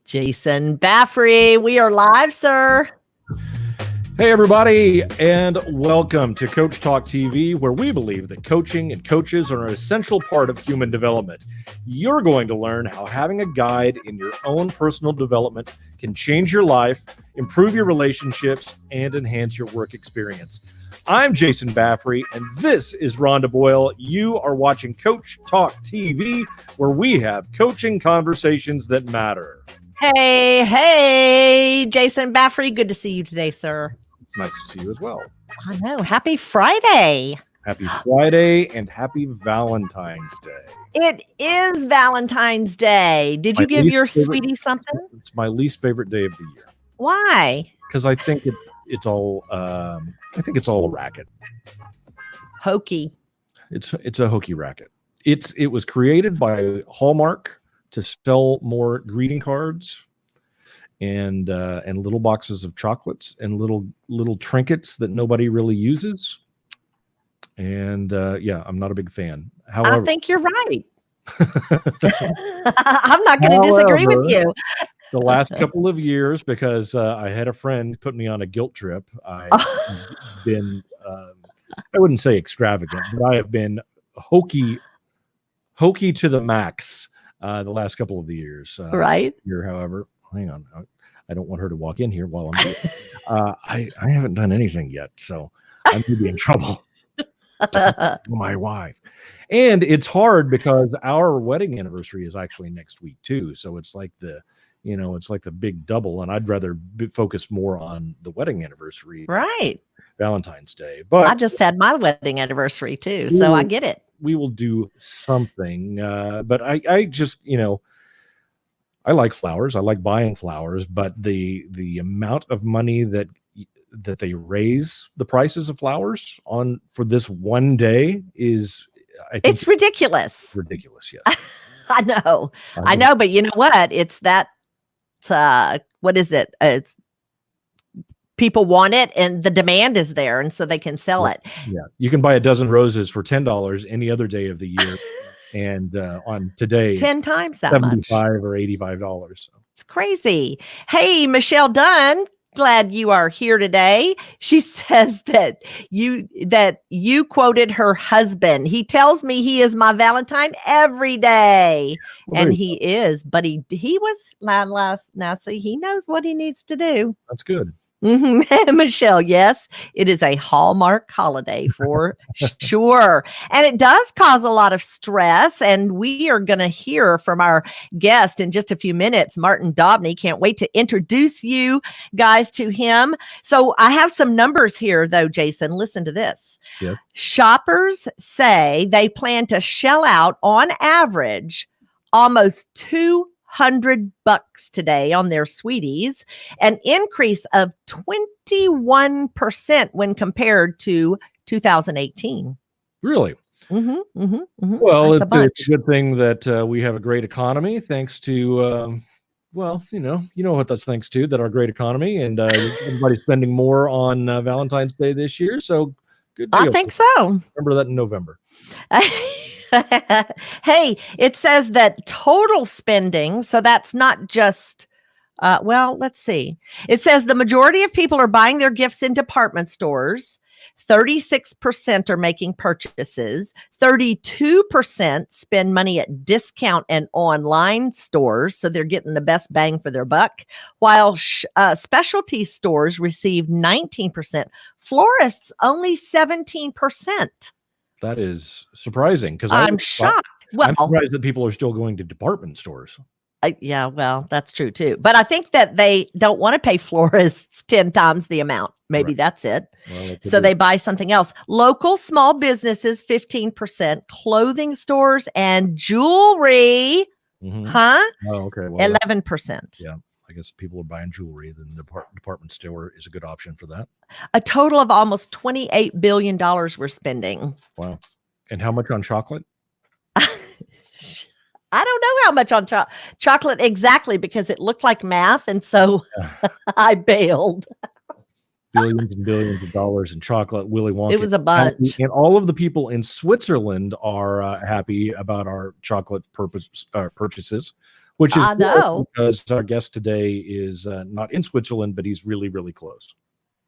Jason Baffrey, we are live, sir. Hey, everybody, and welcome to Coach Talk TV, where we believe that coaching and coaches are an essential part of human development. You're going to learn how having a guide in your own personal development can change your life, improve your relationships, and enhance your work experience. I'm Jason Baffrey, and this is Rhonda Boyle. You are watching Coach Talk TV, where we have coaching conversations that matter. Hey, Jason Baffrey. Good to see you today, sir. It's nice to see you as well. I know. Happy Friday. Happy Friday and happy Valentine's Day. It is Valentine's Day. Did you give your sweetie something? It's my least favorite day of the year. Why? Because I think it's all a racket. Hokey. It's a hokey racket. It was created by Hallmark to sell more greeting cards and little boxes of chocolates and little trinkets that nobody really uses. And I'm not a big fan. However, I think you're right. I'm not going to disagree with you. The last couple of years, because I had a friend put me on a guilt trip, I've been, I wouldn't say extravagant, but I have been hokey to the max the last couple of the years. Right. Here, however, hang on. I don't want her to walk in here while I'm I haven't done anything yet, so I'm going to be in trouble. My wife. And it's hard because our wedding anniversary is actually next week too. So it's like the big double, and I'd rather focus more on the wedding anniversary. Right. Valentine's Day. But I just had my wedding anniversary too, so I get it. We will do something. But I just, I like flowers. I like buying flowers, but the amount of money that they raise the prices of flowers on for this one day is, I think, it's ridiculous. Ridiculous, yes. I know, but you know what? It's that. What is it? It's people want it, and the demand is there, and so they can sell it. Yeah, you can buy a dozen roses for $10 any other day of the year, and on today, 10 times that $75 much, or $85. So. It's crazy. Hey, Michelle Dunn. Glad you are here today. She says that you quoted her husband. He tells me he is my Valentine every day. Well, and he is, but he was last now. See, he knows what he needs to do. That's good. Mm-hmm. Michelle, yes, it is a Hallmark holiday for sure. And it does cause a lot of stress. And we are going to hear from our guest in just a few minutes, Martin Daubney. Can't wait to introduce you guys to him. So I have some numbers here, though, Jason. Listen to this. Yeah. Shoppers say they plan to shell out on average almost $200 today on their sweeties, an increase of 21% when compared to 2018. Really? Mm-hmm, mm-hmm, mm-hmm. Well, it's a good thing that we have a great economy, thanks to, you know what that's thanks to, that our great economy, and everybody's spending more on Valentine's Day this year. So good deal. I think so. Remember that in November. Hey, it says that total spending, so that's not just, let's see. It says the majority of people are buying their gifts in department stores. 36% are making purchases. 32% spend money at discount and online stores, so they're getting the best bang for their buck, while specialty stores receive 19%. Florists only 17%. That is surprising, because I'm shocked. I'm surprised that people are still going to department stores. Yeah, well, that's true too. But I think that they don't want to pay florists 10 times the amount. Maybe that's it. Well, so they buy something else. Local small businesses, 15%. Clothing stores and jewelry, Oh, okay. Well, 11%. Yeah. I guess people are buying jewelry, then the department store is a good option for that. A total of almost $28 billion we're spending. Wow. And how much on chocolate? I don't know how much on chocolate exactly, because it looked like math. And so I bailed. Billions and billions of dollars in chocolate. Willy Wonka. It was a bunch. And all of the people in Switzerland are happy about our chocolate purchases. which is I good know. because our guest today is not in Switzerland, but he's really, really close.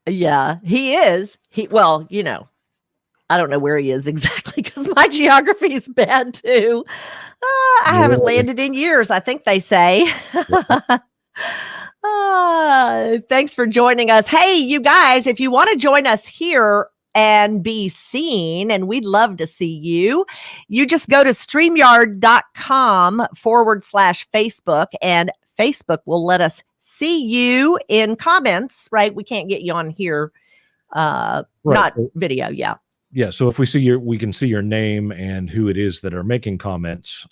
Yeah, he is. Well, I don't know where he is exactly because my geography is bad too. I haven't landed in years, I think they say. Thanks for joining us. Hey, you guys, if you want to join us here and be seen, and we'd love to see you, you just go to streamyard.com/Facebook, and Facebook will let us see you in comments, right? We can't get you on here, not video. Yeah. Yeah. So if we see we can see your name and who it is that are making comments,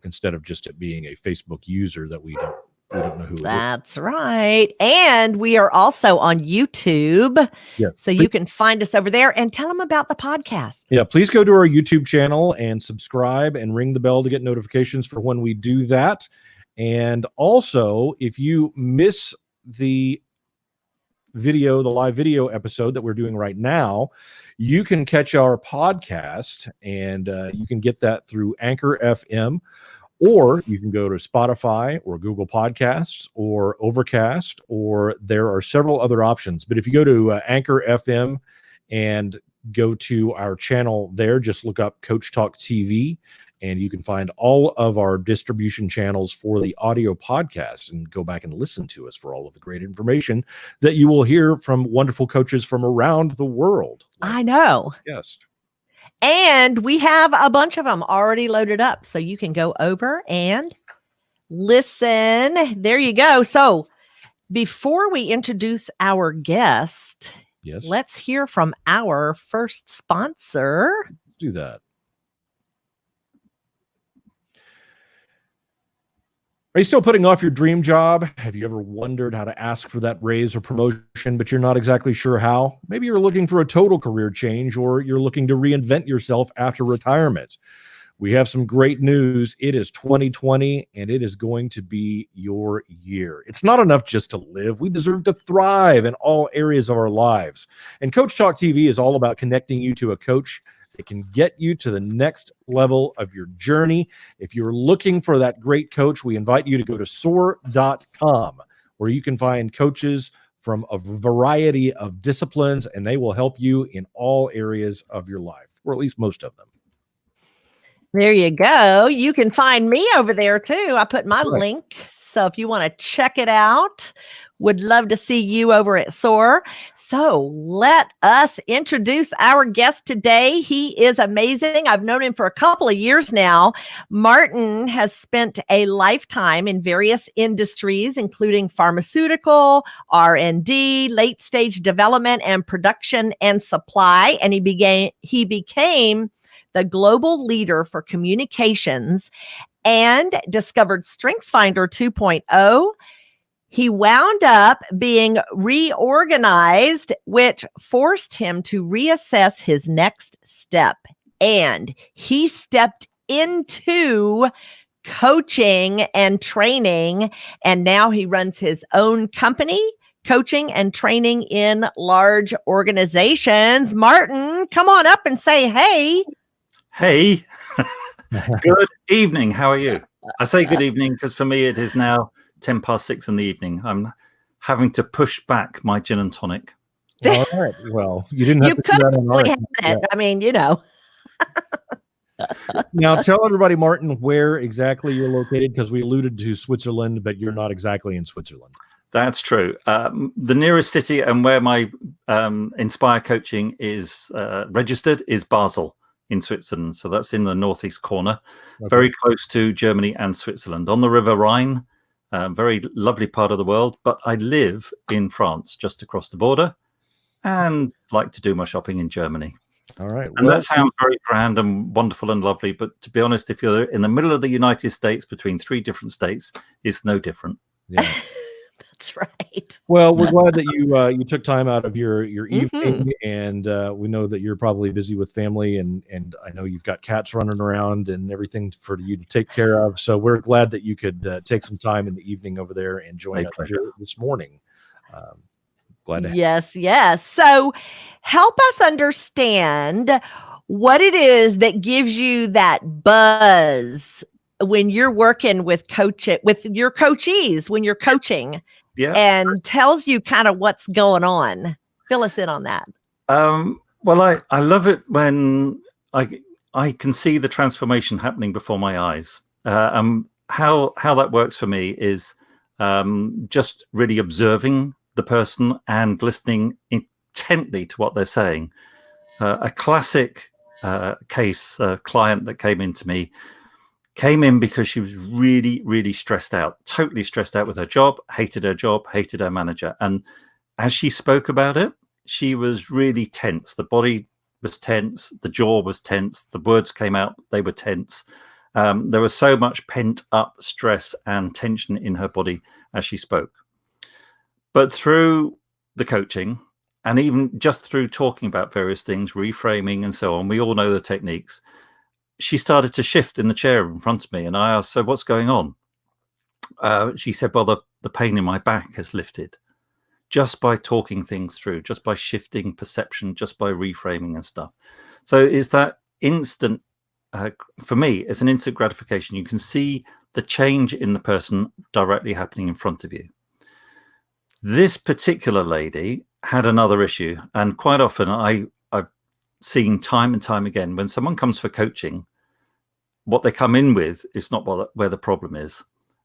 instead of just it being a Facebook user that we don't know who it is. That's right. And we are also on YouTube. Yeah. So you can find us over there, and tell them about the podcast. Yeah. Please go to our YouTube channel and subscribe and ring the bell to get notifications for when we do that. And also, if you miss the live video episode that we're doing right now, you can catch our podcast, and you can get that through Anchor FM, or you can go to Spotify or Google Podcasts or Overcast, or there are several other options. But if you go to Anchor FM and go to our channel there, just look up Coach Talk TV, and you can find all of our distribution channels for the audio podcast and go back and listen to us for all of the great information that you will hear from wonderful coaches from around the world. I know. Yes. And we have a bunch of them already loaded up, so you can go over and listen. There you go. So before we introduce our guest, yes, let's hear from our first sponsor. Let's do that. Are you still putting off your dream job? Have you ever wondered how to ask for that raise or promotion, but you're not exactly sure how? Maybe you're looking for a total career change, or you're looking to reinvent yourself after retirement. We have some great news. It is 2020, and it is going to be your year. It's not enough just to live. We deserve to thrive in all areas of our lives. And Coach Talk TV is all about connecting you to a coach that can get you to the next level of your journey. If you're looking for that great coach, we invite you to go to soar.com, where you can find coaches from a variety of disciplines, and they will help you in all areas of your life, or at least most of them. There you go. You can find me over there too. I put my link. So if you want to check it out, would love to see you over at SOAR. So let us introduce our guest today. He is amazing. I've known him for a couple of years now. Martin has spent a lifetime in various industries, including pharmaceutical, R&D, late stage development, and production and supply. And he became the global leader for communications and discovered StrengthsFinder 2.0. He wound up being reorganized, which forced him to reassess his next step. And he stepped into coaching and training, and now he runs his own company, coaching and training in large organizations. Martin, come on up and say hey. Hey, good evening. How are you? I say good evening because for me it is now 6:10 in the evening. I'm having to push back my gin and tonic. All right. Well, you didn't have to do that on our end. Yeah. I mean, Now tell everybody, Martin, where exactly you're located, because we alluded to Switzerland, but you're not exactly in Switzerland. That's true. The nearest city and where my Inspire coaching is registered is Basel in Switzerland. So that's in the northeast corner, very close to Germany and Switzerland on the River Rhine. Very lovely part of the world. But I live in France, just across the border, and like to do my shopping in Germany. All right. And that sounds very grand and wonderful and lovely. But to be honest, if you're in the middle of the United States between 3 different states, it's no different. Yeah. That's right. Well, we're glad that you took time out of your evening, and we know that you're probably busy with family, and I know you've got cats running around and everything for you to take care of. So we're glad that you could take some time in the evening over there and join us here this morning. Glad to have you. Yes. So help us understand what it is that gives you that buzz when you're working with with your coachees, when you're coaching, Yeah. and tells you kind of what's going on. Fill us in on that. Well, I love it when I can see the transformation happening before my eyes. How that works for me is just really observing the person and listening intently to what they're saying. A classic case, a client that came in because she was really, really stressed out, totally stressed out with her job, hated her manager. And as she spoke about it, she was really tense. The body was tense, the jaw was tense, the words came out, they were tense. There was so much pent up stress and tension in her body as she spoke. But through the coaching, and even just through talking about various things, reframing and so on, we all know the techniques, she started to shift in the chair in front of me. And I asked, so what's going on? She said, well, the pain in my back has lifted just by talking things through, just by shifting perception, just by reframing and stuff. So it's that instant, for me, it's an instant gratification. You can see the change in the person directly happening in front of you. This particular lady had another issue. And quite often I've seen time and time again, when someone comes for coaching, what they come in with is not where the problem is.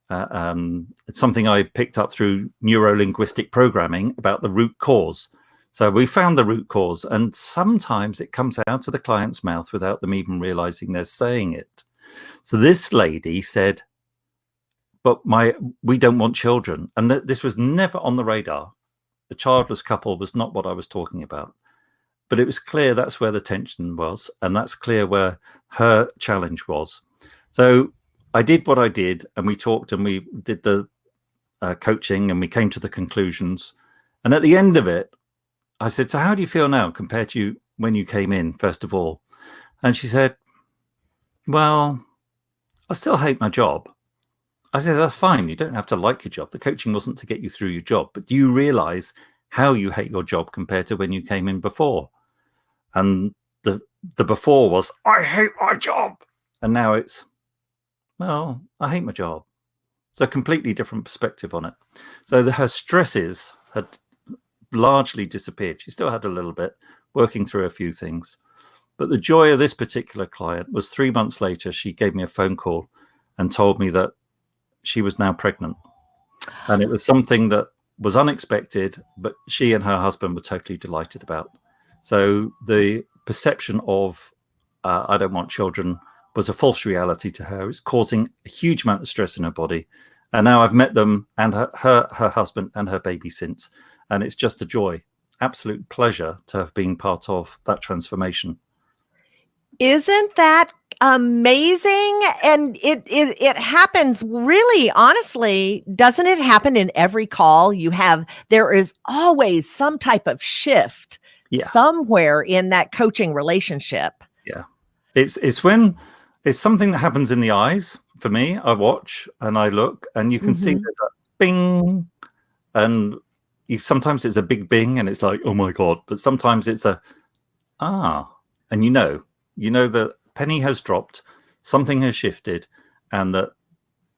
It's something I picked up through neuro-linguistic programming about the root cause. So we found the root cause, and sometimes it comes out of the client's mouth without them even realizing they're saying it. So this lady said, but we don't want children. And this was never on the radar. The childless couple was not what I was talking about. But it was clear that's where the tension was, and that's clear where her challenge was. So I did what I did, and we talked and we did the coaching, and we came to the conclusions. And at the end of it, I said, so how do you feel now compared to when you came in, first of all? And she said, well, I still hate my job. I said, that's fine. You don't have to like your job. The coaching wasn't to get you through your job, but do you realize how you hate your job compared to when you came in before? And the before was, I hate my job. And now it's, well, I hate my job. So a completely different perspective on it. So her stresses had largely disappeared. She still had a little bit, working through a few things. But the joy of this particular client was 3 months later, she gave me a phone call and told me that she was now pregnant. And it was something that was unexpected, but she and her husband were totally delighted about. So the perception of I don't want children was a false reality to her. It's causing a huge amount of stress in her body. And now I've met them and her husband and her baby since. And it's just a joy, absolute pleasure to have been part of that transformation. Isn't that amazing? And it happens really, honestly, doesn't it happen in every call you have? There is always some type of shift somewhere in that coaching relationship. Yeah. It's when it's something that happens in the eyes. For me, I watch and I look, and you can see there's a bing, and sometimes it's a big bing and it's like, oh my God, but sometimes it's a and you know the penny has dropped, something has shifted, and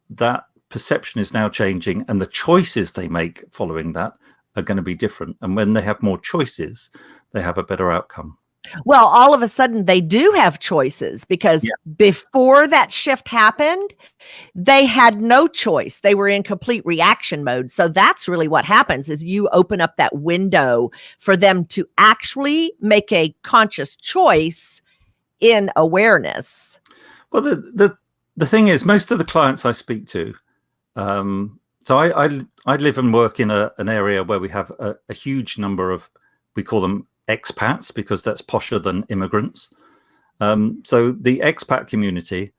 that perception is now changing, and the choices they make following that are going to be different. And when they have more choices, they have a better outcome. Well, all of a sudden they do have choices, because before that shift happened, they had no choice. They were in complete reaction mode. So that's really what happens, is you open up that window for them to actually make a conscious choice in awareness. Well, the thing is, most of the clients I speak to, so I live and work in an area where we have a huge number of, we call them expats, because that's posher than immigrants. So the expat community,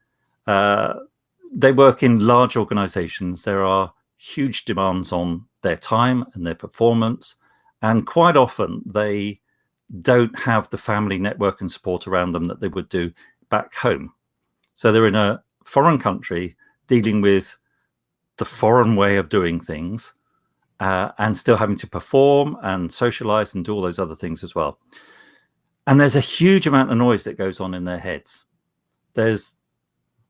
they work in large organizations. There are huge demands on their time and their performance. And quite often they don't have the family network and support around them that they would do back home. So they're in a foreign country dealing with the foreign way of doing things, and still having to perform and socialize and do all those other things as well. And there's a huge amount of noise that goes on in their heads. There's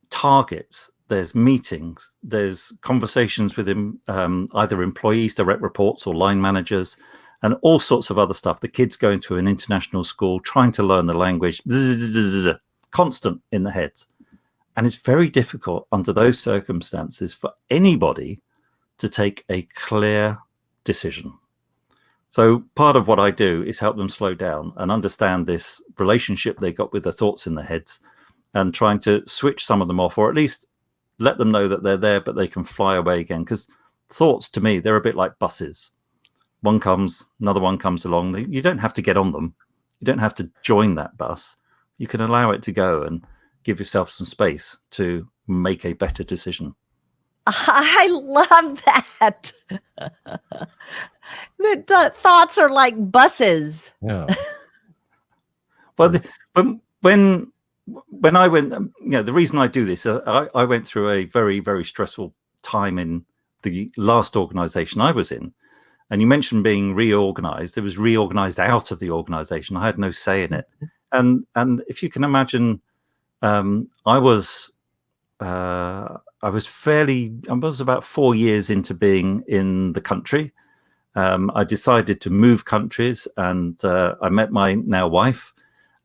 targets. there's meetings, there's conversations with either employees, direct reports, or line managers, and all sorts of other stuff. The kids going to an international school, trying to learn the language, constant in the heads. And it's very difficult under those circumstances for anybody to take a clear decision. So part of what I do is help them slow down and understand this relationship they got with the thoughts in their heads, and trying to switch some of them off, or at least let them know that they're there, but they can fly away again. Because thoughts, to me, they're a bit like buses. One comes, another one comes along. You don't have to get on them. You don't have to join that bus. You can allow it to go and give yourself some space to make a better decision. I love that. The thoughts are like buses. Yeah. Well, when I went, the reason I do this, I went through a very, very stressful time in the last organization I was in. And you mentioned being reorganized. It was reorganized out of the organization. I had no say in it. And if you can imagine, I was about 4 years into being in the country. I decided to move countries, and I met my now wife.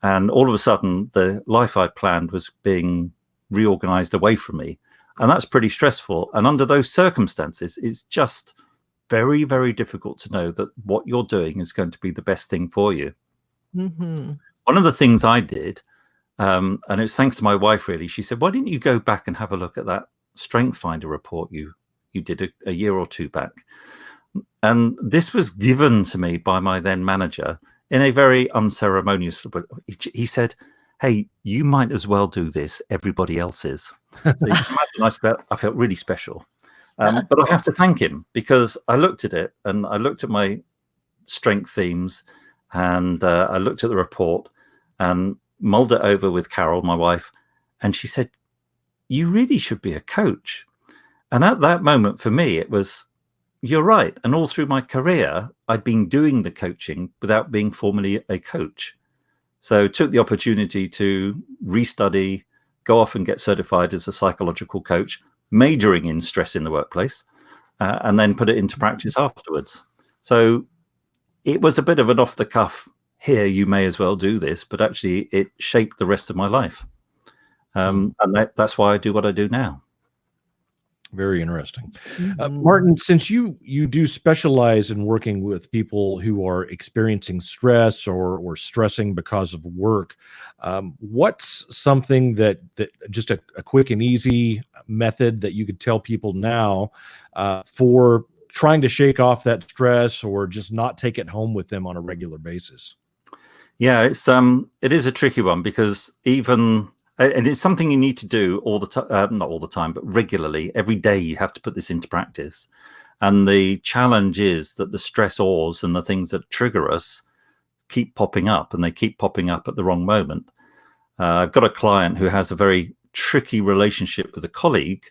And all of a sudden, the life I planned was being reorganized away from me. And that's pretty stressful. And under those circumstances, it's just very, very difficult to know that what you're doing is going to be the best thing for you. Mm-hmm. One of the things I did, and it was thanks to my wife, really, she said, why didn't you go back and have a look at that Strength Finder report you did a year or two back? And this was given to me by my then manager in a very unceremonious way. He said, hey, you might as well do this. Everybody else is. So you can imagine I felt really special. But I have to thank him, because I looked at it and I looked at my strength themes, and I looked at the report and mulled it over with Carol, my wife. And she said, you really should be a coach. And at that moment, for me, it was, you're right. And all through my career, I'd been doing the coaching without being formally a coach. So took the opportunity to restudy, go off and get certified as a psychological coach, majoring in stress in the workplace, and then put it into practice afterwards. So it was a bit of an off the cuff, here, you may as well do this, but actually it shaped the rest of my life. And that's why I do what I do now. Very interesting. Martin, since you do specialize in working with people who are experiencing stress or stressing because of work, what's something that just a quick and easy method that you could tell people now for trying to shake off that stress or just not take it home with them on a regular basis? Yeah, it is a tricky one, because and it's something you need to do all the time, not all the time, but regularly. Every day you have to put this into practice. And the challenge is that the stressors and the things that trigger us keep popping up, and they keep popping up at the wrong moment. I've got a client who has a very tricky relationship with a colleague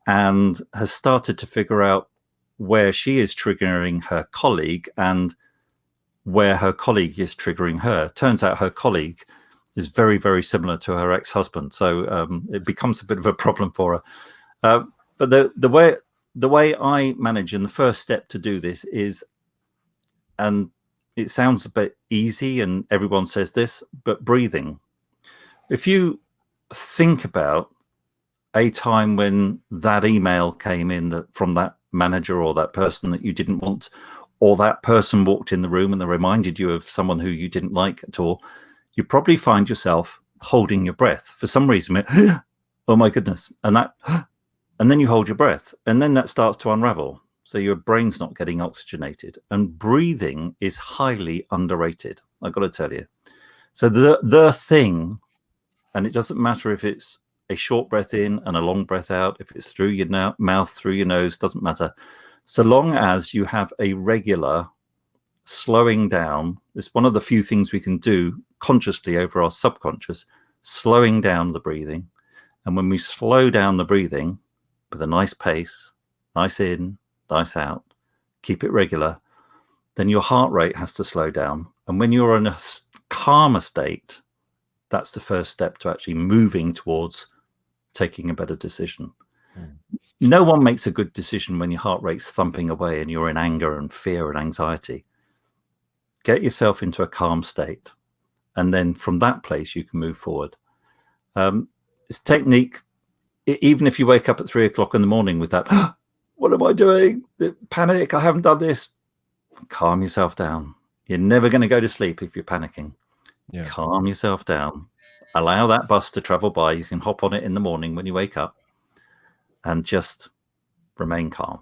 and has started to figure out where she is triggering her colleague and where her colleague is triggering her. Turns out her colleague is very, very similar to her ex-husband. So it becomes a bit of a problem for her. But the way I manage, and the first step to do this is, and it sounds a bit easy and everyone says this, but breathing. If you think about a time when that email came in from that manager or that person that you didn't want, or that person walked in the room and they reminded you of someone who you didn't like at all, you probably find yourself holding your breath for some reason. Oh my goodness. And then you hold your breath, and then that starts to unravel. So your brain's not getting oxygenated, and breathing is highly underrated. I've got to tell you. So the thing, and it doesn't matter if it's a short breath in and a long breath out, if it's through your mouth, through your nose, doesn't matter. So long as you have a regular slowing down, it's one of the few things we can do consciously over our subconscious, slowing down the breathing. And when we slow down the breathing with a nice pace, nice in, nice out, keep it regular, then your heart rate has to slow down. And when you're in a calmer state, that's the first step to actually moving towards taking a better decision. No one makes a good decision when your heart rate's thumping away and you're in anger and fear and anxiety. Get yourself into a calm state, and then from that place you can move forward. It's technique. Even if you wake up at 3 o'clock in the morning with that, what am I doing? The panic, I haven't done this. Calm yourself down. You're never going to go to sleep if you're panicking. Yeah. Calm yourself down. Allow that bus to travel by. You can hop on it in the morning when you wake up, and just remain calm.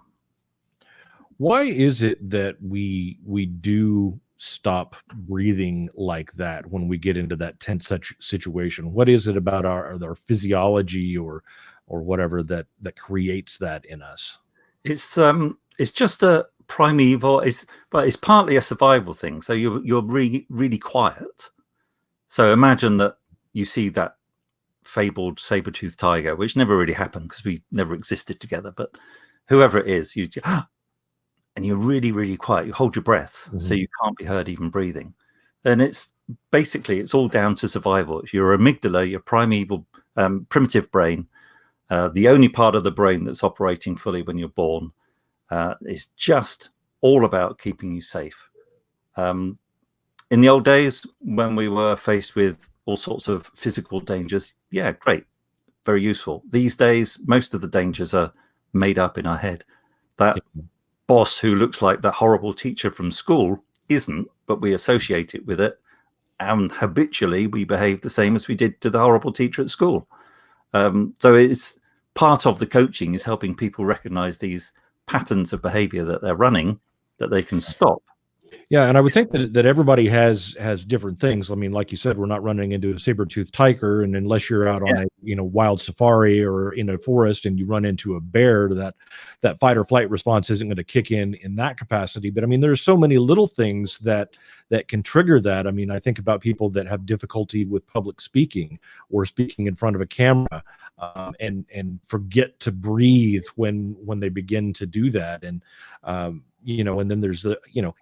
Why is it that we do stop breathing like that when we get into that tense situation? What is it about our physiology or whatever that creates that in us? It's just a primeval. But it's partly a survival thing. So you're really, really quiet. So imagine that you see that fabled saber-toothed tiger, which never really happened because we never existed together. But whoever it is, and you're really, really quiet. You hold your breath, so you can't be heard even breathing. And it's all down to survival. It's your amygdala, your primeval, primitive brain, the only part of the brain that's operating fully when you're born. Is just all about keeping you safe. In the old days, when we were faced with all sorts of physical dangers, yeah, great, very useful. These days, most of the dangers are made up in our head. That boss who looks like that horrible teacher from school isn't, but we associate it with it, and habitually we behave the same as we did to the horrible teacher at school. So it's part of the coaching is helping people recognize these patterns of behavior that they're running that they can stop. Yeah, and I would think that everybody has different things. I mean, like you said, we're not running into a saber-toothed tiger, and unless you're out on a wild safari or in a forest and you run into a bear, that fight or flight response isn't going to kick in that capacity. But I mean, there's so many little things that can trigger that. I mean, I think about people that have difficulty with public speaking or speaking in front of a camera, and forget to breathe when they begin to do that, and and then there's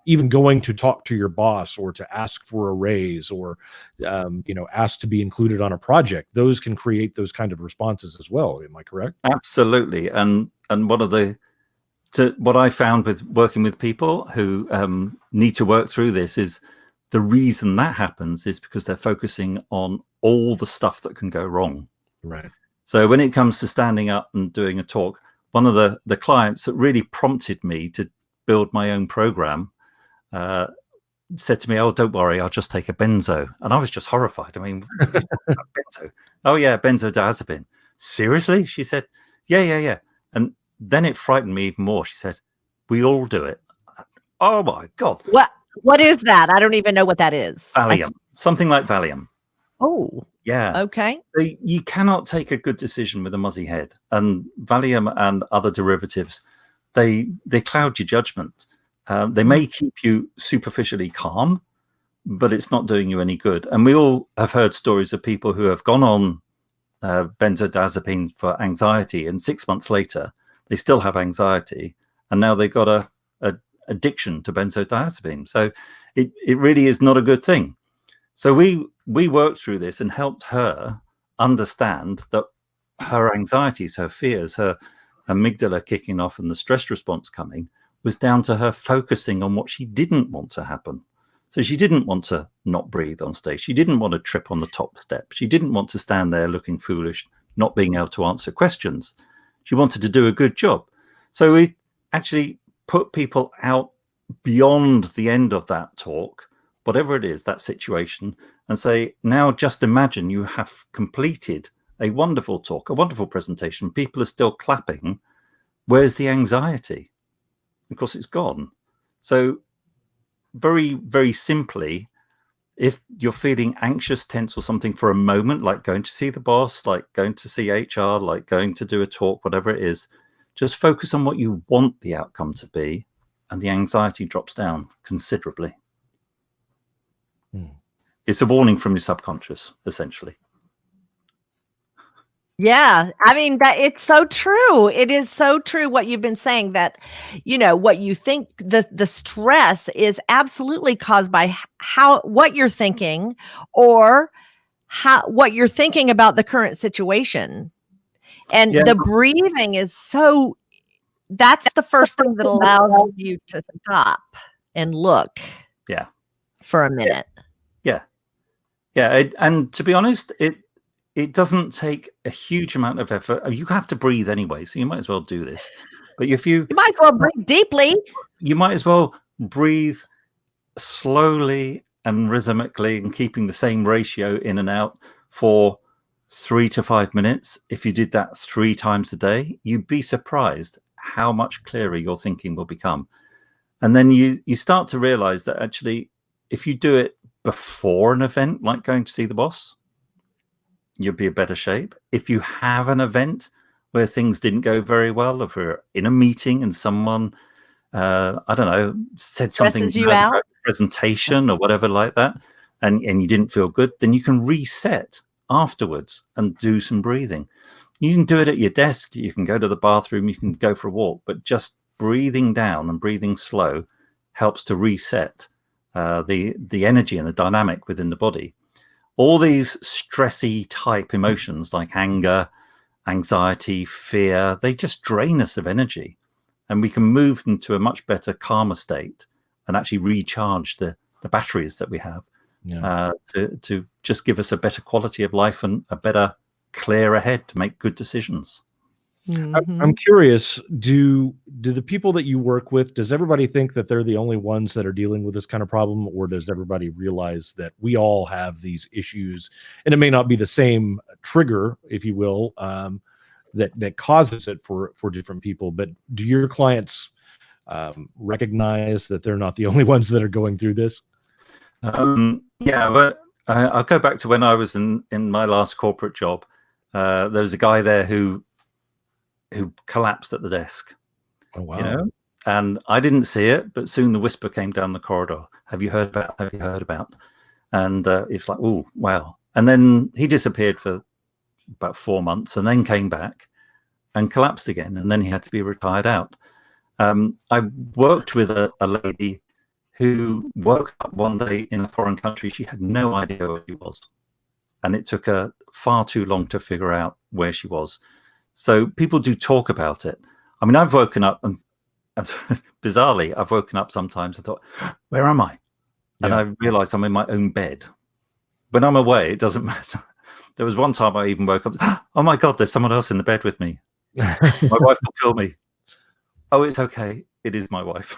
even going to talk to your boss or to ask for a raise or, ask to be included on a project. Those can create those kind of responses as well. Am I correct? Absolutely. And what I found with working with people who need to work through this is the reason that happens is because they're focusing on all the stuff that can go wrong. Right. So when it comes to standing up and doing a talk, one of the clients that really prompted me to build my own program said to me, "Oh, don't worry, I'll just take a benzo." And I was just horrified. I mean, benzo? Oh yeah, benzodiazepine. Seriously? She said, yeah. And then it frightened me even more. She said, "We all do it." Oh my God. What is that? I don't even know what that is. Valium. Something like Valium. Oh. Yeah. Okay. So you cannot take a good decision with a muzzy head. And Valium and other derivatives, they cloud your judgment. They may keep you superficially calm, but it's not doing you any good. And we all have heard stories of people who have gone on benzodiazepine for anxiety, and 6 months later, they still have anxiety, and now they've got a addiction to benzodiazepine. So it really is not a good thing. So we worked through this and helped her understand that her anxieties, her fears, her amygdala kicking off and the stress response coming was down to her focusing on what she didn't want to happen. So she didn't want to not breathe on stage. She didn't want to trip on the top step. She didn't want to stand there looking foolish, not being able to answer questions. She wanted to do a good job. So we actually put people out beyond the end of that talk, whatever it is, that situation, and say, now just imagine you have completed a wonderful talk, a wonderful presentation. People are still clapping. Where's the anxiety? Of course, it's gone. So very, very simply, if you're feeling anxious, tense or something for a moment, like going to see the boss, like going to see HR, like going to do a talk, whatever it is, just focus on what you want the outcome to be, and the anxiety drops down considerably. It's a warning from your subconscious, essentially. Yeah, I mean that it's so true. It is so true what you've been saying, that what you think, the stress is absolutely caused by what you're thinking, or what you're thinking about the current situation. And Yeah. the breathing is that's the first thing that allows you to stop and look Yeah. for a minute. Yeah. And to be honest, it doesn't take a huge amount of effort. You have to breathe anyway, so you might as well do this. But You might as well breathe deeply. You might as well breathe slowly and rhythmically and keeping the same ratio in and out for 3 to 5 minutes. If you did that 3 times a day, you'd be surprised how much clearer your thinking will become. And then you start to realize that actually, if you do it before an event, like going to see the boss, you'll be in better shape. If you have an event where things didn't go very well, if we're in a meeting and someone, I don't know, said something Stresses you bad out. about the presentation or whatever like that, and you didn't feel good, then you can reset afterwards and do some breathing. You can do it at your desk. You can go to the bathroom. You can go for a walk. But just breathing down and breathing slow helps to reset the energy and the dynamic within the body. All these stressy type emotions like anger, anxiety, fear, they just drain us of energy. And we can move into a much better, calmer state and actually recharge the batteries that we have to just give us a better quality of life and a better, clearer head to make good decisions. Mm-hmm. I'm curious, do the people that you work with, does everybody think that they're the only ones that are dealing with this kind of problem, or does everybody realize that we all have these issues, and it may not be the same trigger, if you will, that causes it for different people, but do your clients recognize that they're not the only ones that are going through this? Yeah, but I'll go back to when I was in my last corporate job. There was a guy there who collapsed at the desk. Oh, wow. You know, and I didn't see it, but soon the whisper came down the corridor. Have you heard about? Have you heard about? And it's like, oh, wow. And then he disappeared for about 4 months and then came back and collapsed again. And then he had to be retired out. I worked with a lady who woke up one day in a foreign country. She had no idea where she was. And it took her far too long to figure out where she was. So people do talk about it. I mean, I've woken up and bizarrely, I've woken up sometimes and thought, where am I? And I realized I'm in my own bed. When I'm away, it doesn't matter. There was one time I even woke up, oh my God, there's someone else in the bed with me. My wife will kill me. Oh, it's okay. It is my wife.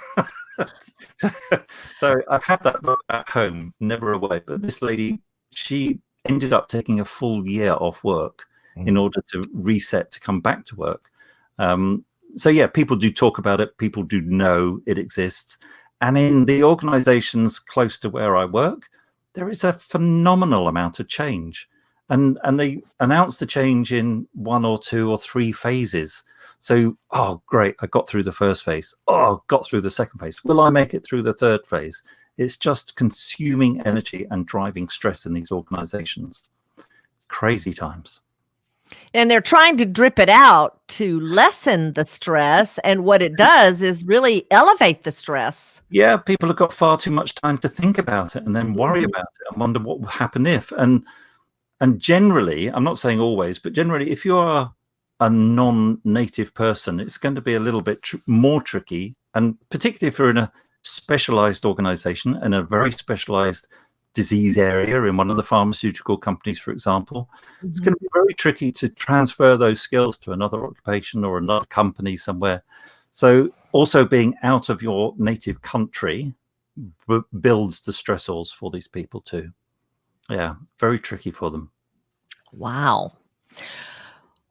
So I've had that book at home, never away. But this lady, she ended up taking a full year off work in order to reset to come back to work. So yeah, people do talk about it. People do know it exists. And in the organizations close to where I work, there is a phenomenal amount of change. And they announce the change in 1 or 2 or 3 phases. So, oh, great, I got through the first phase. Oh, got through the second phase. Will I make it through the third phase? It's just consuming energy and driving stress in these organizations. Crazy times. And they're trying to drip it out to lessen the stress. And what it does is really elevate the stress. Yeah, people have got far too much time to think about it and then worry about it and wonder what will happen if. And generally, I'm not saying always, but generally, if you are a non-native person, it's going to be a little bit more tricky. And particularly if you're in a specialized organization and a very specialized disease area in one of the pharmaceutical companies, for example, it's going to be very tricky to transfer those skills to another occupation or another company somewhere. So also being out of your native country builds the stressors for these people too. Yeah, very tricky for them. Wow.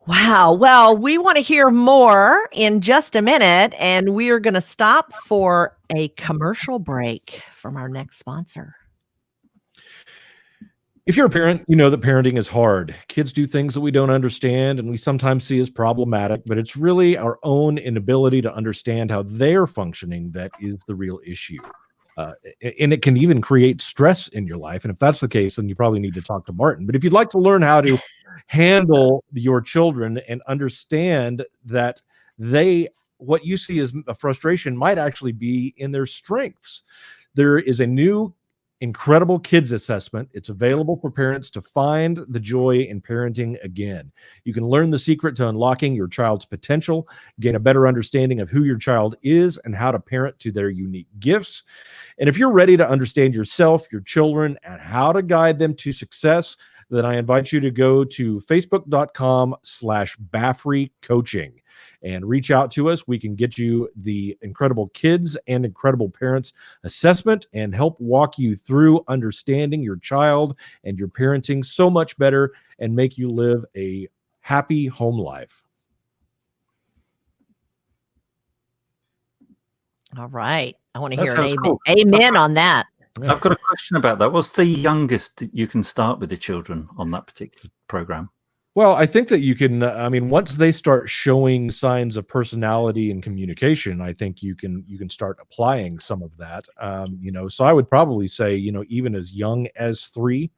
Well, we want to hear more in just a minute, and we are going to stop for a commercial break from our next sponsor. If you're a parent, you know that parenting is hard. Kids do things that we don't understand and we sometimes see as problematic, but it's really our own inability to understand how they're functioning that is the real issue. And it can even create stress in your life. And if that's the case, then you probably need to talk to Martin. But if you'd like to learn how to handle your children and understand that what you see as a frustration might actually be in their strengths, there is a new incredible kids assessment. It's available for parents to find the joy in parenting again. You can learn the secret to unlocking your child's potential, gain a better understanding of who your child is and how to parent to their unique gifts. And if you're ready to understand yourself, your children, and how to guide them to success, then I invite you to go to facebook.com/Baffrey coaching and reach out to us. We can get you the Incredible Kids and Incredible Parents assessment and help walk you through understanding your child and your parenting so much better and make you live a happy home life. All right. I want to That hear an sounds amen, cool. amen on that. I've got a question about that. What's the youngest you can start with the children on that particular program? Well, I think that you can, once they start showing signs of personality and communication, I think you can start applying some of that. So I would probably say, even as young as 3,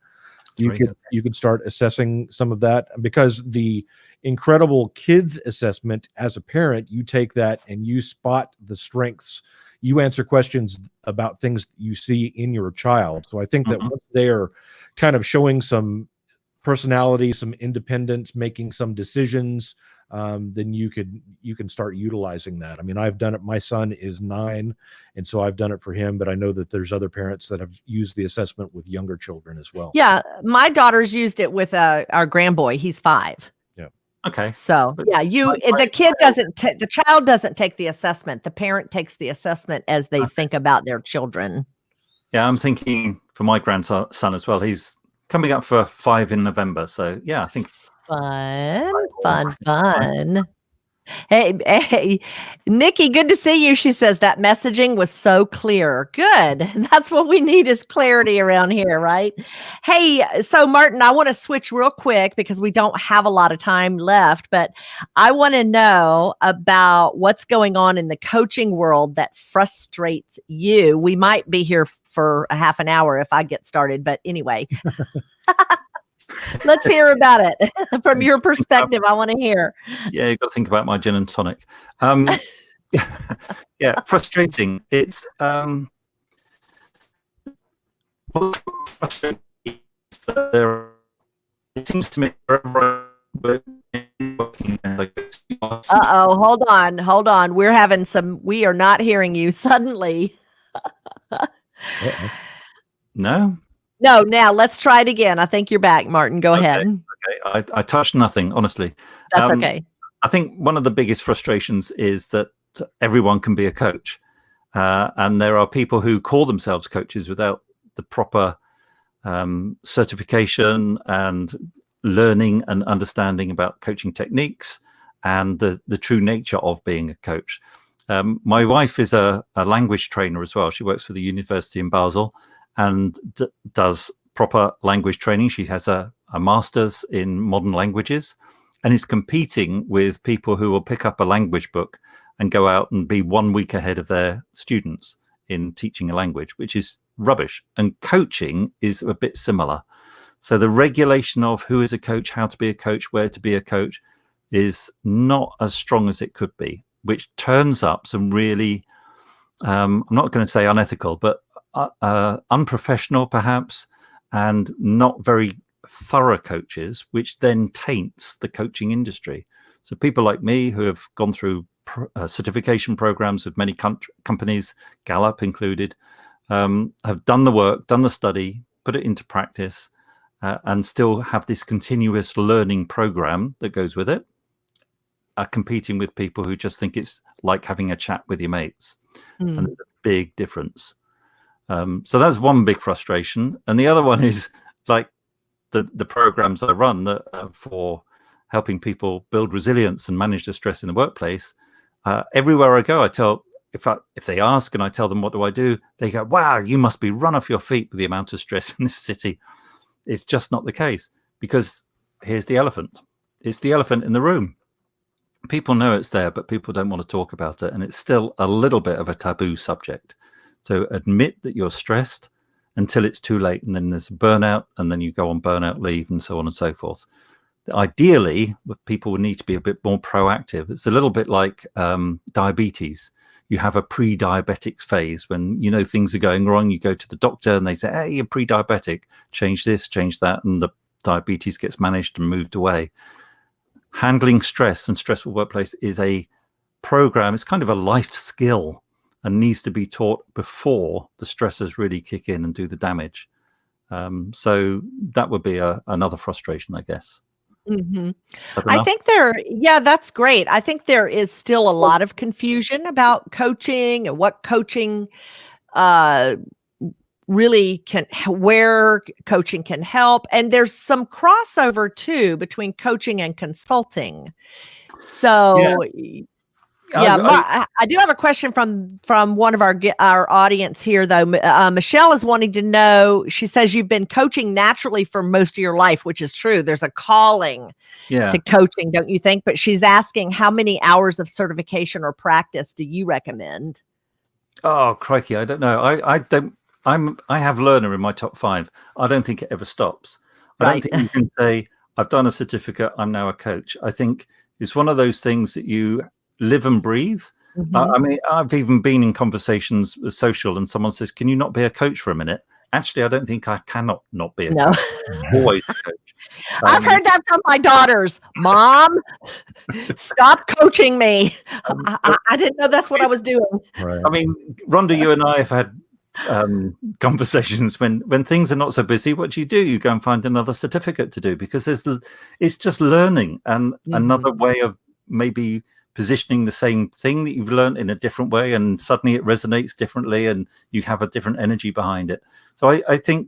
you could start assessing some of that, because the Incredible Kids assessment, as a parent, you take that and you spot the strengths. You answer questions about things that you see in your child. So I think that once they're kind of showing some personality, some independence, making some decisions, then you can start utilizing that. I mean, I've done it. My son is 9, and so I've done it for him, but I know that there's other parents that have used the assessment with younger children as well. Yeah, my daughter's used it with our grandboy. He's 5. Yeah. Okay. So yeah, the child doesn't take the assessment. The parent takes the assessment as they think about their children. Yeah, I'm thinking for my grandson as well. He's coming up for 5 in November. So yeah, I think fun. Hey, Nikki, good to see you. She says that messaging was so clear. Good. That's what we need, is clarity around here, right? Hey, so Martin, I want to switch real quick because we don't have a lot of time left, but I want to know about what's going on in the coaching world that frustrates you. We might be here for a half an hour if I get started, but anyway. Let's hear about it from your perspective. I want to hear. Yeah, you've got to think about my gin and tonic. Yeah, frustrating. It's frustrating is that it seems to me hold on. We are not hearing you suddenly. No. No, now let's try it again. I think you're back, Martin. Go ahead. Okay, I touched nothing, honestly. That's okay. I think one of the biggest frustrations is that everyone can be a coach. And there are people who call themselves coaches without the proper certification and learning and understanding about coaching techniques and the true nature of being a coach. My wife is a language trainer as well. She works for the university in Basel and does proper language training. She has a master's in modern languages and is competing with people who will pick up a language book and go out and be 1 week ahead of their students in teaching a language, which is rubbish. And coaching is a bit similar. So the regulation of who is a coach, how to be a coach, where to be a coach is not as strong as it could be, which turns up some really, I'm not going to say unethical, but unprofessional perhaps, and not very thorough coaches, which then taints the coaching industry. So people like me who have gone through certification programs with many companies, Gallup included, have done the work, done the study, put it into practice, and still have this continuous learning program that goes with it, are competing with people who just think it's like having a chat with your mates. And there's a big difference. So that's one big frustration. And the other one is like the programs I run that for helping people build resilience and manage the stress in the workplace. Everywhere I go, I tell, if they ask and I tell them, what do I do? They go, wow, you must be run off your feet with the amount of stress in this city. It's just not the case, because here's the elephant. It's the elephant in the room. People know it's there, but people don't want to talk about it. And it's still a little bit of a taboo subject. So admit that you're stressed until it's too late. And then there's burnout, and then you go on burnout leave and so on and so forth. Ideally, people would need to be a bit more proactive. It's a little bit like diabetes. you have a pre-diabetic phase when you know things are going wrong. You go to the doctor and they say, hey, you're pre-diabetic, change this, change that, and the diabetes gets managed and moved away. Handling stress and stressful workplace is a program. It's kind of a life skill and needs to be taught before the stressors really kick in and do the damage. So that would be another frustration, I guess. Mm-hmm. I think that's great. I think there is still a lot of confusion about coaching and what coaching really where coaching can help. And there's some crossover too between coaching and consulting. So I do have a question from one of our audience here, though. Michelle is wanting to know. She says you've been coaching naturally for most of your life, which is true. There's a calling to coaching, don't you think? But she's asking how many hours of certification or practice do you recommend? Oh, crikey, I don't know. I have learner in my top 5. I don't think it ever stops. I don't think you can say I've done a certificate, I'm now a coach. I think it's one of those things that you live and breathe. Mm-hmm. I mean, I've even been in conversations with social and someone says, can you not be a coach for a minute? Actually, I don't think I cannot not be a coach. I'm always a coach. I've heard that from my daughters. Mom, stop coaching me. I didn't know that's what I was doing. Right. I mean, Rhonda, you and I have had conversations when things are not so busy. What do? You go and find another certificate to do, because it's just learning and another way of maybe positioning the same thing that you've learned in a different way, and suddenly it resonates differently and you have a different energy behind it. So I think,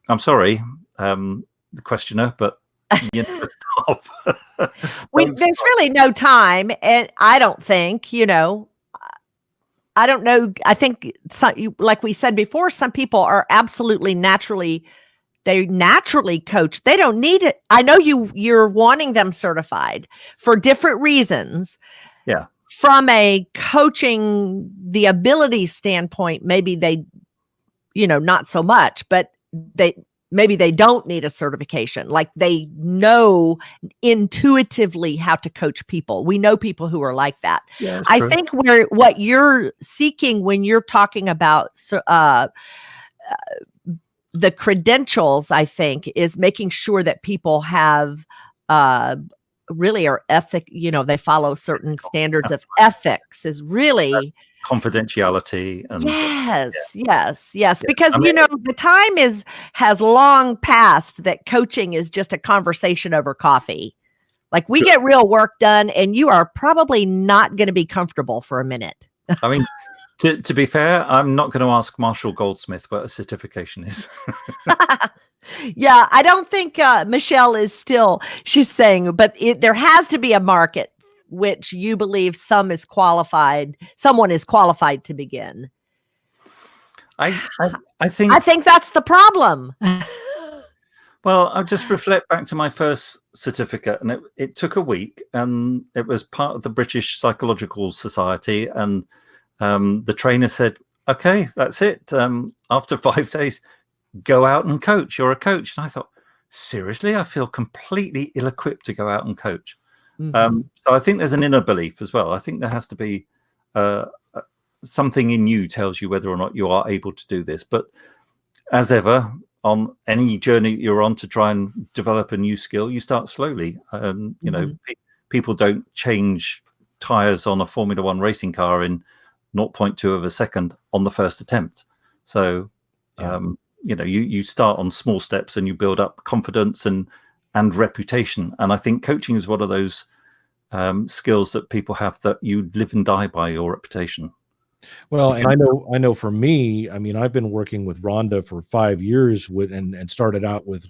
I'm sorry, the questioner, but stop. There's really no time, and I don't think, I don't know. I think, like we said before, some people are absolutely they naturally coach. They don't need it. I know you're wanting them certified for different reasons. Yeah. From a coaching, the ability standpoint, maybe they, not so much, but maybe they don't need a certification. Like they know intuitively how to coach people. We know people who are like that. Yeah, I think what you're seeking when you're talking about the credentials, I think, is making sure that people have really are they follow certain standards of ethics, is really confidentiality. And yes. Because the time has long passed that coaching is just a conversation over coffee. Like we get real work done, and you are probably not going to be comfortable for a minute. I mean, to be fair, I'm not going to ask Marshall Goldsmith what a certification is. Yeah, I don't think Michelle she's saying, but there has to be a market which you believe someone is qualified to begin. I think that's the problem. Well, I'll just reflect back to my first certificate, and it took a week, and it was part of the British Psychological Society, and the trainer said, okay, that's it. After 5 days, go out and coach. You're a coach. And I thought, seriously, I feel completely ill-equipped to go out and coach. Mm-hmm. So I think there's an inner belief as well. I think there has to be something in you tells you whether or not you are able to do this. But as ever, on any journey you're on to try and develop a new skill, you start slowly. People don't change tires on a Formula One racing car in 0.2 of a second on the first attempt. So, you start on small steps and you build up confidence and reputation. And I think coaching is one of those skills that people have that you live and die by your reputation. Well, and I know for me, I mean, I've been working with Rhonda for 5 years and started out with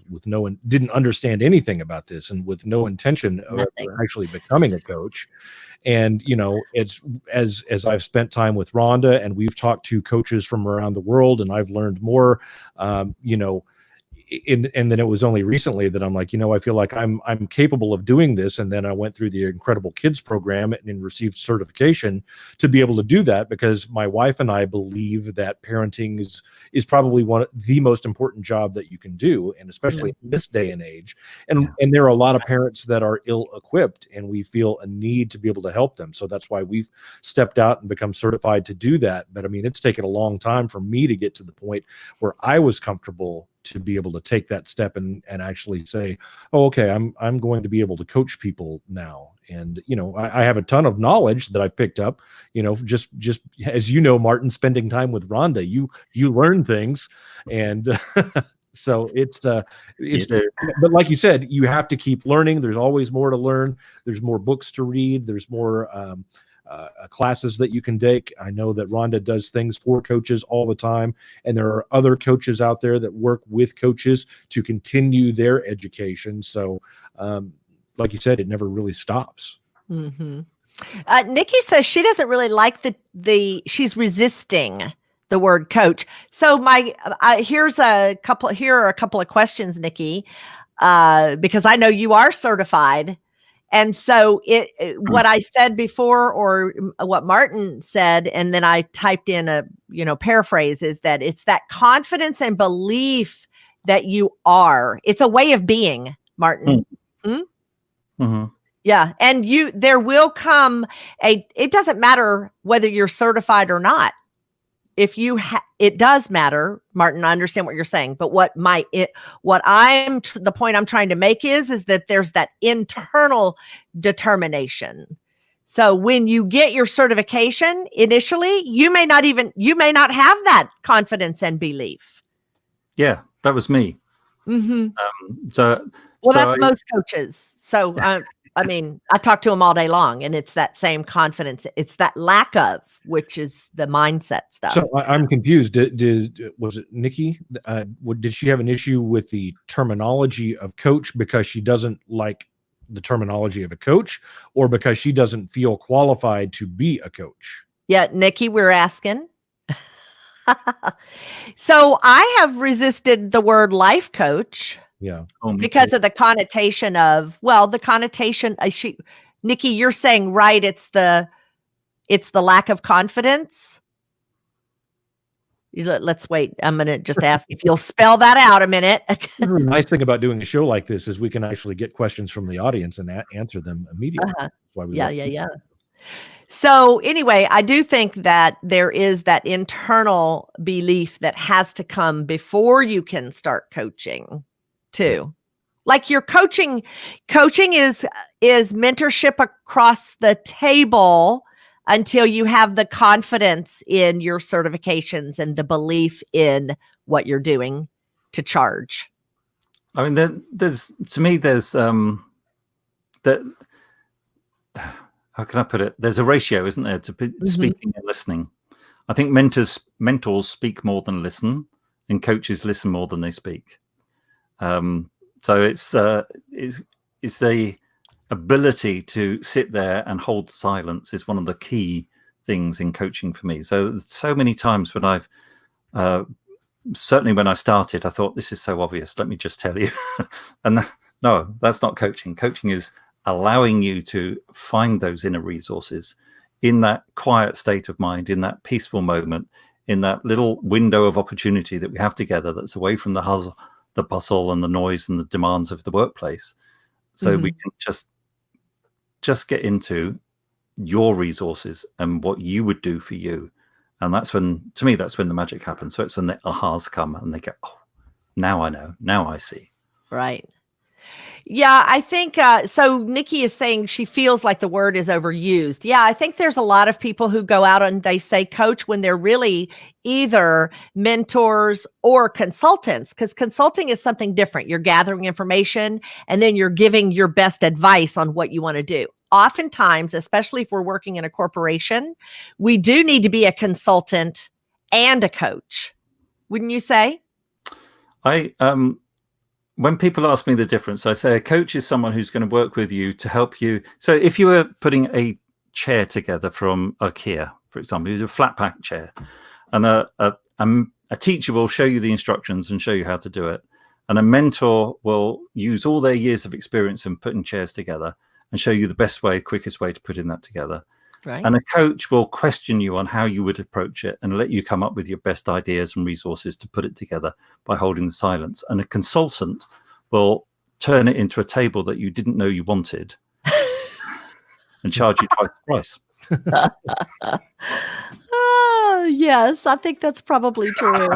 didn't understand anything about this and with no intention of actually becoming a coach. And, it's as I've spent time with Rhonda and we've talked to coaches from around the world and I've learned more, and then it was only recently that I'm like, I feel like I'm capable of doing this. And then I went through the Incredible Kids program and received certification to be able to do that, because my wife and I believe that parenting is probably one of the most important job that you can do, and especially in this day and age. And there are a lot of parents that are ill-equipped, and we feel a need to be able to help them. So that's why we've stepped out and become certified to do that. But I mean, it's taken a long time for me to get to the point where I was comfortable to be able to take that step and actually say, oh, okay, I'm going to be able to coach people now. And, I have a ton of knowledge that I've picked up, just as Martin, spending time with Rhonda, you learn things. And so it's but like you said, you have to keep learning. There's always more to learn. There's more books to read. There's more classes that you can take. I know that Rhonda does things for coaches all the time, and there are other coaches out there that work with coaches to continue their education. So, like you said, it never really stops. Mm-hmm. Nikki says she doesn't really like she's resisting the word coach. So here are a couple of questions, Nikki, because I know you are certified. And so what I said before, or what Martin said, and then I typed in a, paraphrase, is that it's that confidence and belief that you are. It's a way of being, Martin. Mm-hmm. Mm-hmm. Yeah. And there will come it doesn't matter whether you're certified or not. If it does matter, Martin, I understand what you're saying, but the point I'm trying to make is that there's that internal determination. So when you get your certification initially, you may not have that confidence and belief. Yeah, that was me. Mm-hmm. That's most coaches. So I talk to them all day long, and it's that same confidence. It's that lack of, which is the mindset stuff. So I'm confused. Was it Nikki? Did she have an issue with the terminology of coach because she doesn't like the terminology of a coach, or because she doesn't feel qualified to be a coach? Yeah, Nikki, we're asking. So I have resisted the word life coach. Yeah. Because of the connotation of, Nikki, you're saying, right, it's the lack of confidence. Let's wait. I'm going to just ask if you'll spell that out a minute. The nice thing about doing a show like this is we can actually get questions from the audience and answer them immediately. That's why we yeah. So anyway, I do think that there is that internal belief that has to come before you can start coaching too. Like your coaching is mentorship across the table until you have the confidence in your certifications and the belief in what you're doing to charge. I mean, there's that, how can I put it? There's a ratio, isn't there, to speaking and listening. I think mentors speak more than listen, and coaches listen more than they speak. So it's the ability to sit there and hold silence is one of the key things in coaching for me. So many times when I've certainly when I started, I thought, this is so obvious, let me just tell you. And no, that's not coaching. Coaching is allowing you to find those inner resources in that quiet state of mind, in that peaceful moment, in that little window of opportunity that we have together that's away from the hustle, the bustle and the noise and the demands of the workplace. So we can just get into your resources and what you would do for you. And that's when the magic happens. So it's when the ahas come and they go, oh, now I know, now I see. Right. Yeah, I think so. Nikki is saying she feels like the word is overused. Yeah, I think there's a lot of people who go out and they say coach when they're really either mentors or consultants, because consulting is something different. You're gathering information and then you're giving your best advice on what you want to do. Oftentimes, especially if we're working in a corporation, we do need to be a consultant and a coach. Wouldn't you say? When people ask me the difference, I say a coach is someone who's going to work with you to help you. So if you were putting a chair together from IKEA, for example, you do a flat pack chair, and a teacher will show you the instructions and show you how to do it. And a mentor will use all their years of experience in putting chairs together and show you the best way, quickest way to putting that together. Right. And a coach will question you on how you would approach it and let you come up with your best ideas and resources to put it together by holding the silence. And a consultant will turn it into a table that you didn't know you wanted and charge you twice the price. Yes, I think that's probably true.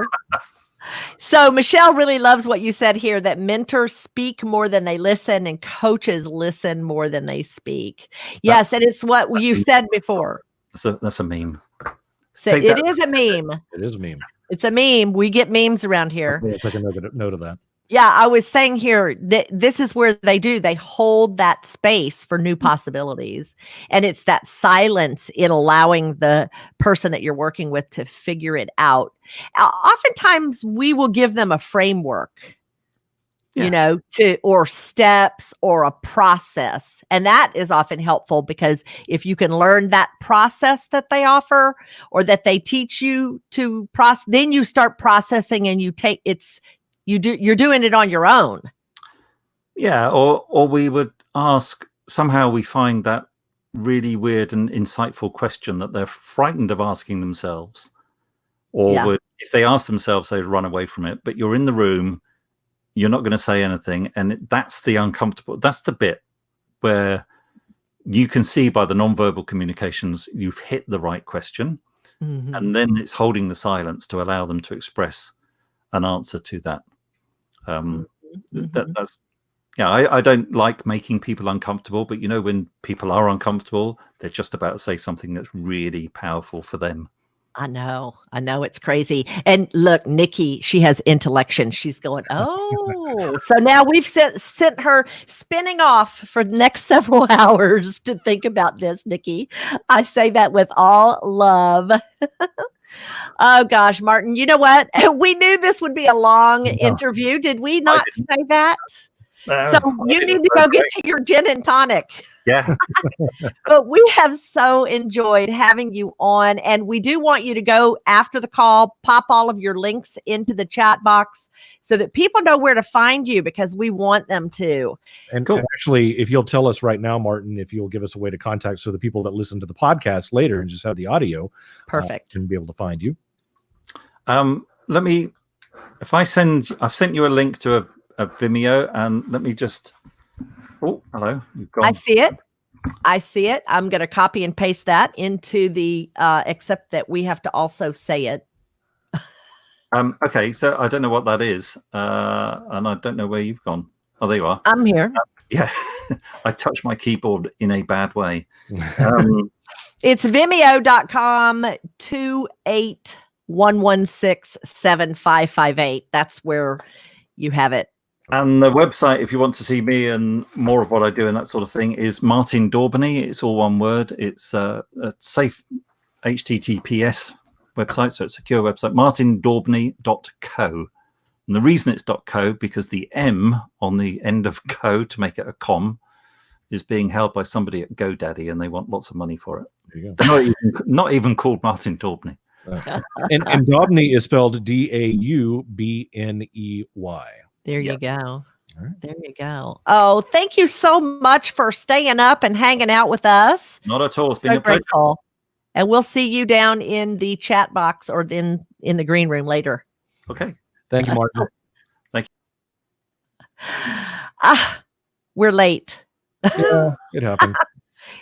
So Michelle really loves what you said here, that mentors speak more than they listen and coaches listen more than they speak. Yes, and it's what you said before. That's a meme. So it is a meme. It is a meme. It's a meme. We get memes around here. I'll take a note of that. Yeah, I was saying here that this is where they hold that space for new possibilities. And it's that silence in allowing the person that you're working with to figure it out. Oftentimes we will give them a framework, or steps or a process. And that is often helpful, because if you can learn that process that they offer or that they teach you to process, then you start processing and you're doing it on your own. Yeah, or we would ask, somehow we find that really weird and insightful question that they're frightened of asking themselves. Or if they ask themselves, they'd run away from it. But you're in the room, you're not going to say anything. And that's the uncomfortable. That's the bit where you can see by the nonverbal communications, you've hit the right question. Mm-hmm. And then it's holding the silence to allow them to express an answer to that. That's I don't like making people uncomfortable, but when people are uncomfortable, they're just about to say something that's really powerful for them. I know it's crazy. And look, Nikki, she has intellection. She's going, oh, so now we've sent her spinning off for the next several hours to think about this, Nikki. I say that with all love. Oh gosh, Martin, you know what? We knew this would be a long interview. Did we not say that? So you need to go get to your gin and tonic. Yeah. But we have so enjoyed having you on, and we do want you to go after the call, pop all of your links into the chat box so that people know where to find you, because we want them to. And actually, if you'll tell us right now, Martin, if you'll give us a way to contact so the people that listen to the podcast later and just have the audio, perfect, can be able to find you. I've sent you a link to a Vimeo, and let me just, hello. You've gone. I see it. I'm going to copy and paste that into the, except that we have to also say it. Okay. So I don't know what that is. And I don't know where you've gone. Oh, there you are. I'm here. Yeah. I touched my keyboard in a bad way. It's vimeo.com 281167558. That's where you have it. And the website, if you want to see me and more of what I do and that sort of thing, is Martin Daubney. It's all one word. It's a safe HTTPS website, so it's a secure website, martindaubney.co. And the reason it's .co, because the M on the end of co, to make it a com, is being held by somebody at GoDaddy, and they want lots of money for it. There you go. They're not even called Martin Daubney. And Daubney is spelled Daubney. There you go. Right. There you go. Oh, thank you so much for staying up and hanging out with us. Not at all. It's so been a pleasure. And we'll see you down in the chat box or in the green room later. Okay. Thank you, Martin. Thank you. We're late. Yeah, it happened.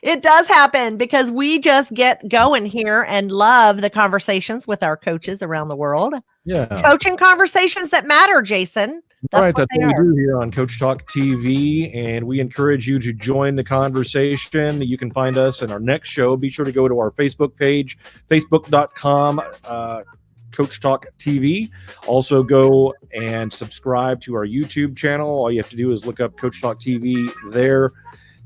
It does happen because we just get going here and love the conversations with our coaches around the world. Yeah. Coaching conversations that matter, Jason. That's what we do here on Coach Talk TV, and we encourage you to join the conversation. You can find us in our next show. Be sure to go to our Facebook page, facebook.com, Coach Talk TV. Also go and subscribe to our YouTube channel. All you have to do is look up Coach Talk TV there.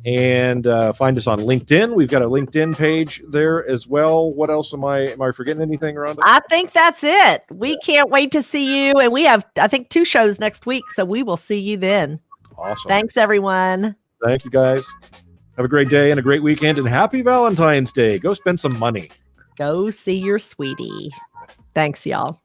And find us on LinkedIn. We've got a LinkedIn page there as well. What else am I forgetting anything, Rhonda? I think that's it. We can't wait to see you. And we have, I think, 2 shows next week. So we will see you then. Awesome. Thanks, everyone. Thank you, guys. Have a great day and a great weekend. And happy Valentine's Day. Go spend some money. Go see your sweetie. Thanks, y'all.